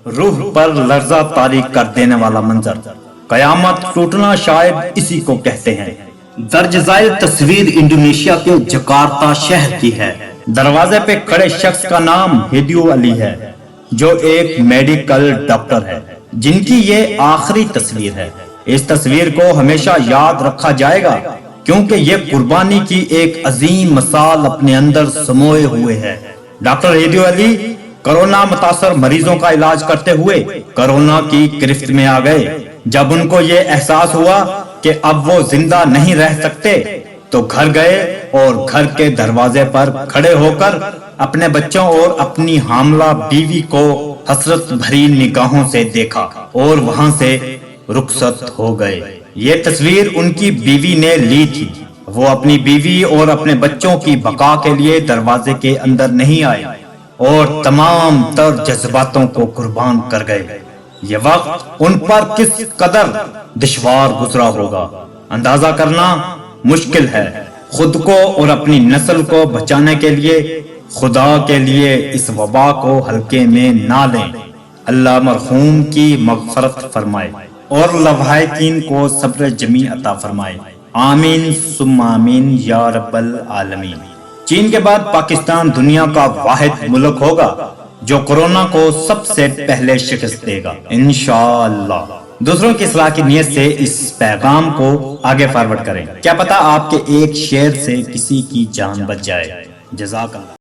روح پر لرزہ طاری کر دینے والا منظر، قیامت ٹوٹنا شاید اسی کو کہتے ہیں۔ درج ذیل تصویر انڈونیشیا کے جکارتا شہر کی ہے۔ دروازے پہ کھڑے شخص کا نام ہیدیو علی ہے، جو ایک میڈیکل ڈاکٹر ہے، جن کی یہ آخری تصویر ہے۔ اس تصویر کو ہمیشہ یاد رکھا جائے گا کیونکہ یہ قربانی کی ایک عظیم مثال اپنے اندر سموئے ہوئے ہے۔ ڈاکٹر ہیدیو علی کرونا متاثر مریضوں کا علاج کرتے ہوئے کرونا کی گرفت میں آ گئے۔ جب ان کو یہ احساس ہوا کہ اب وہ زندہ نہیں رہ سکتے تو گھر گئے اور گھر کے دروازے پر کھڑے ہو کر اپنے بچوں اور اپنی حاملہ بیوی کو حسرت بھری نگاہوں سے دیکھا اور وہاں سے رخصت ہو گئے۔ یہ تصویر ان کی بیوی نے لی تھی۔ وہ اپنی بیوی اور اپنے بچوں کی بقا کے لیے دروازے کے اندر نہیں آئے اور تمام تر جذباتوں کو قربان کر گئے۔ یہ وقت ان پر کس قدر دشوار گزرا ہوگا اندازہ کرنا مشکل ہے۔ خود کو اور اپنی نسل کو بچانے کے لیے خدا کے لیے اس وبا کو ہلکے میں نہ لیں۔ اللہ مرحوم کی مغفرت فرمائے اور لواحقین کو صبر جمیل عطا فرمائے، آمین ثم آمین یا رب العالمین۔ چین کے بعد پاکستان دنیا کا واحد ملک ہوگا جو کورونا کو سب سے پہلے شکست دے گا انشاءاللہ۔ دوسروں کی اصلاح کی نیت سے اس پیغام کو آگے فارورڈ کریں، کیا پتا آپ کے ایک شیئر سے کسی کی جان بچ جائے۔ جزاک اللہ۔